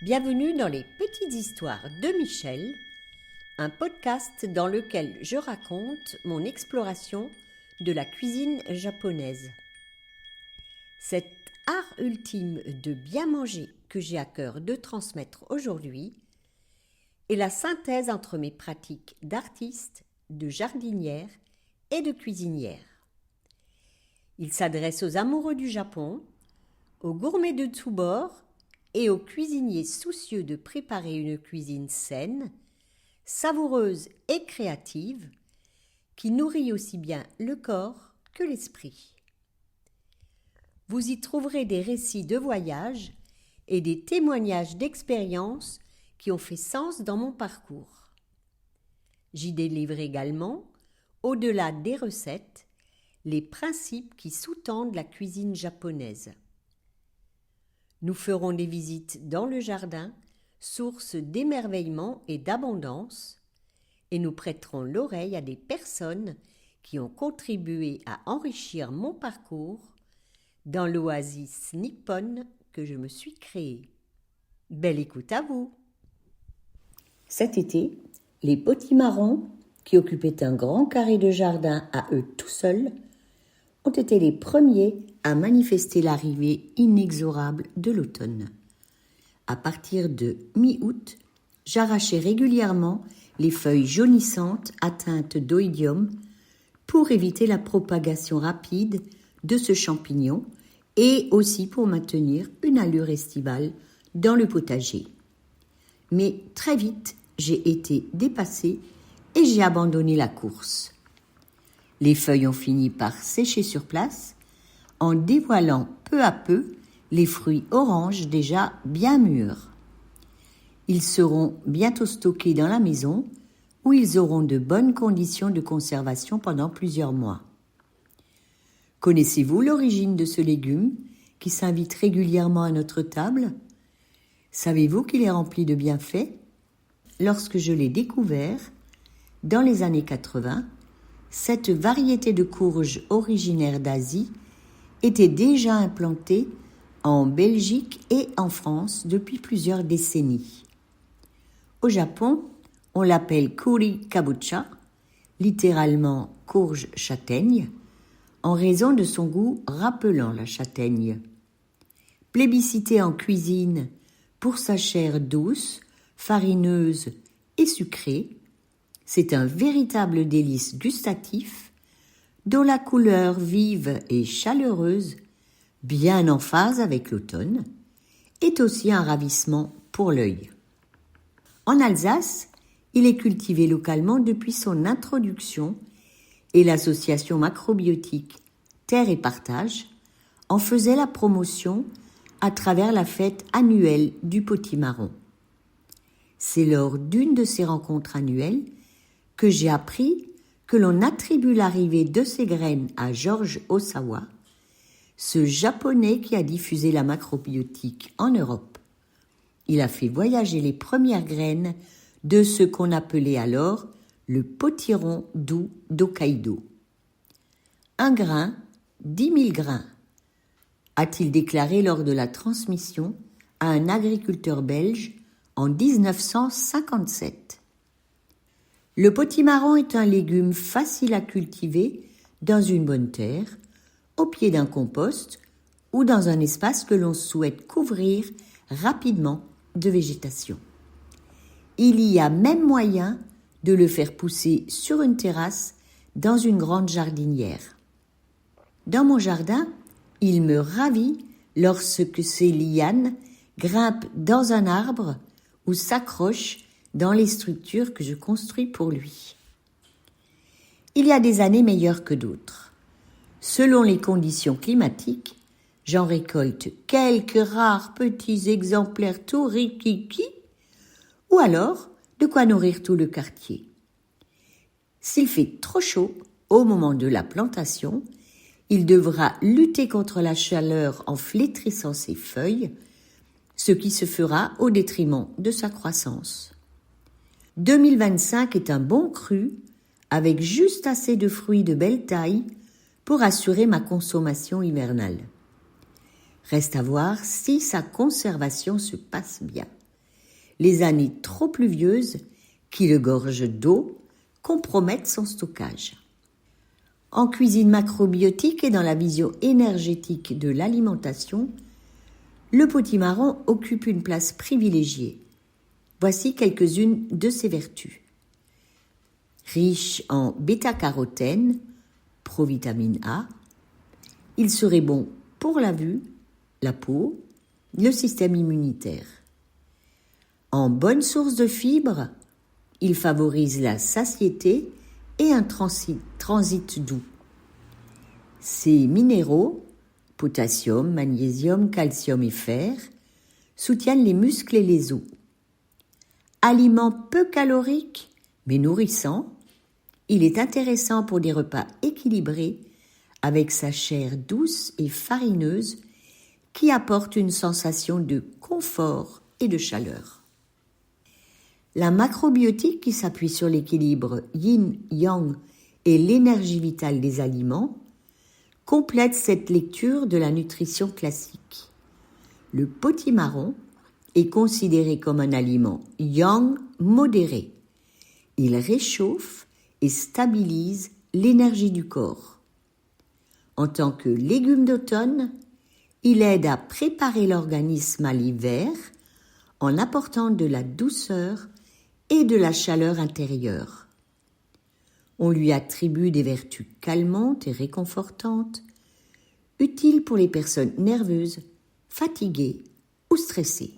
Bienvenue dans les Petites Histoires de Michel, un podcast dans lequel je raconte mon exploration de la cuisine japonaise. Cet art ultime de bien manger que j'ai à cœur de transmettre aujourd'hui est la synthèse entre mes pratiques d'artiste, de jardinière et de cuisinière. Il s'adresse aux amoureux du Japon, aux gourmets de tous bords et aux cuisiniers soucieux de préparer une cuisine saine, savoureuse et créative, qui nourrit aussi bien le corps que l'esprit. Vous y trouverez des récits de voyage et des témoignages d'expériences qui ont fait sens dans mon parcours. J'y délivre également, au-delà des recettes, les principes qui sous-tendent la cuisine japonaise. Nous ferons des visites dans le jardin, source d'émerveillement et d'abondance, et nous prêterons l'oreille à des personnes qui ont contribué à enrichir mon parcours dans l'oasis nippone que je me suis créée. Belle écoute à vous! Cet été, les potimarrons, qui occupaient un grand carré de jardin à eux tout seuls, ont été les premiers à manifester l'arrivée inexorable de l'automne. À partir de mi-août, j'arrachais régulièrement les feuilles jaunissantes atteintes d'oïdium pour éviter la propagation rapide de ce champignon et aussi pour maintenir une allure estivale dans le potager. Mais très vite, j'ai été dépassée et j'ai abandonné la course. Les feuilles ont fini par sécher sur place, en dévoilant peu à peu les fruits oranges déjà bien mûrs. Ils seront bientôt stockés dans la maison, où ils auront de bonnes conditions de conservation pendant plusieurs mois. Connaissez-vous l'origine de ce légume qui s'invite régulièrement à notre table? Savez-vous qu'il est rempli de bienfaits? Lorsque je l'ai découvert, dans les années 80, cette variété de courge originaire d'Asie était déjà implantée en Belgique et en France depuis plusieurs décennies. Au Japon, on l'appelle kuri kabocha, littéralement courge châtaigne, en raison de son goût rappelant la châtaigne. Plébiscitée en cuisine pour sa chair douce, farineuse et sucrée, c'est un véritable délice gustatif dont la couleur vive et chaleureuse, bien en phase avec l'automne, est aussi un ravissement pour l'œil. En Alsace, il est cultivé localement depuis son introduction et l'association macrobiotique Terre et Partage en faisait la promotion à travers la fête annuelle du potimarron. C'est lors d'une de ces rencontres annuelles que j'ai appris que l'on attribue l'arrivée de ces graines à George Osawa, ce Japonais qui a diffusé la macrobiotique en Europe. Il a fait voyager les premières graines de ce qu'on appelait alors le potiron doux d'Hokkaido. 1 grain, 10 000 grains, a-t-il déclaré lors de la transmission à un agriculteur belge en 1957. Le potimarron est un légume facile à cultiver dans une bonne terre, au pied d'un compost ou dans un espace que l'on souhaite couvrir rapidement de végétation. Il y a même moyen de le faire pousser sur une terrasse dans une grande jardinière. Dans mon jardin, il me ravit lorsque ces lianes grimpent dans un arbre ou s'accrochent dans les structures que je construis pour lui. Il y a des années meilleures que d'autres. Selon les conditions climatiques, j'en récolte quelques rares petits exemplaires tout rikiki, ou alors de quoi nourrir tout le quartier. S'il fait trop chaud au moment de la plantation, il devra lutter contre la chaleur en flétrissant ses feuilles, ce qui se fera au détriment de sa croissance. 2025 est un bon cru, avec juste assez de fruits de belle taille pour assurer ma consommation hivernale. Reste à voir si sa conservation se passe bien. les années trop pluvieuses qui le gorgent d'eau compromettent son stockage. En cuisine macrobiotique et dans la vision énergétique de l'alimentation, le potimarron occupe une place privilégiée. Voici quelques-unes de ses vertus. Riche en bêta-carotène, provitamine A, il serait bon pour la vue, la peau, le système immunitaire. En bonne source de fibres, il favorise la satiété et un transit doux. Ces minéraux, potassium, magnésium, calcium et fer, soutiennent les muscles et les os. Aliment peu calorique mais nourrissant, il est intéressant pour des repas équilibrés avec sa chair douce et farineuse qui apporte une sensation de confort et de chaleur. La macrobiotique qui s'appuie sur l'équilibre yin-yang et l'énergie vitale des aliments complète cette lecture de la nutrition classique. Le potimarron est considéré comme un aliment yang modéré. Il réchauffe et stabilise l'énergie du corps. En tant que légume d'automne, il aide à préparer l'organisme à l'hiver en apportant de la douceur et de la chaleur intérieure. On lui attribue des vertus calmantes et réconfortantes, utiles pour les personnes nerveuses, fatiguées ou stressées.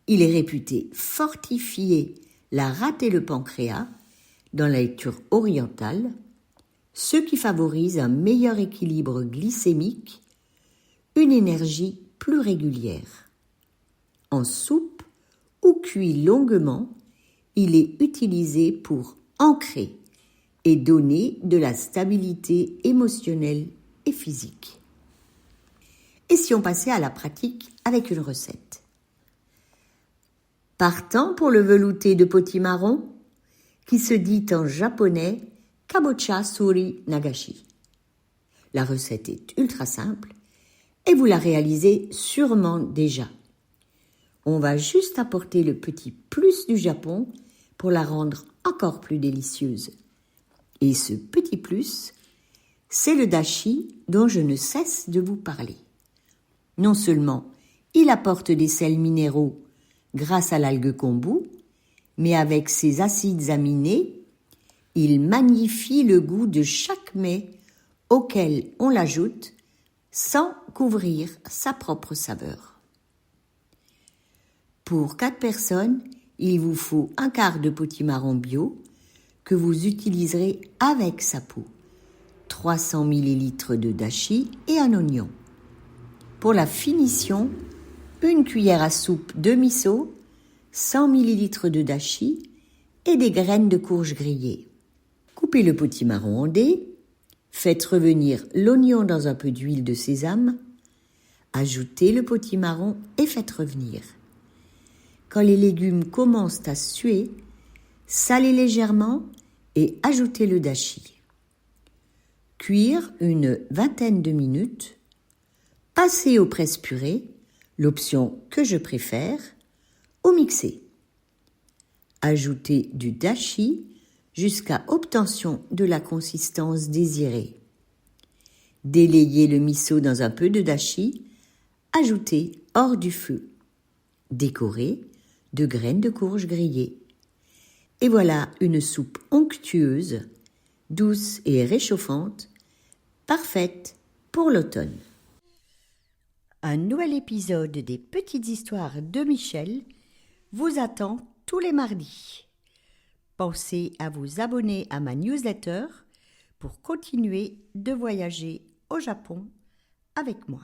Il est réputé fortifier la rate et le pancréas dans la lecture orientale, ce qui favorise un meilleur équilibre glycémique, une énergie plus régulière. En soupe ou cuit longuement, il est utilisé pour ancrer et donner de la stabilité émotionnelle et physique. Et si on passait à la pratique avec une recette? Partant pour le velouté de potimarron, qui se dit en japonais kabocha suri nagashi. La recette est ultra simple et vous la réalisez sûrement déjà. On va juste apporter le petit plus du Japon pour la rendre encore plus délicieuse. Et ce petit plus, c'est le dashi dont je ne cesse de vous parler. Non seulement il apporte des sels minéraux grâce à l'algue kombu, mais avec ses acides aminés, il magnifie le goût de chaque mets auquel on l'ajoute sans couvrir sa propre saveur. Pour 4 personnes, il vous faut un quart de potimarron bio que vous utiliserez avec sa peau, 300 ml de dashi et un oignon. Pour la finition, une cuillère à soupe de miso, 100 ml de dashi et des graines de courge grillées. Coupez le potimarron en dés, faites revenir l'oignon dans un peu d'huile de sésame, ajoutez le potimarron et faites revenir. Quand les légumes commencent à suer, salez légèrement et ajoutez le dashi. Cuire une vingtaine de minutes, passez au presse-purée, l'option que je préfère, ou mixer. Ajoutez du dashi jusqu'à obtention de la consistance désirée. Délayez le miso dans un peu de dashi, ajoutez hors du feu. Décorez de graines de courge grillées. Et voilà une soupe onctueuse, douce et réchauffante, parfaite pour l'automne. Un nouvel épisode des Petites Histoires de Michel vous attend tous les mardis. Pensez à vous abonner à ma newsletter pour continuer de voyager au Japon avec moi.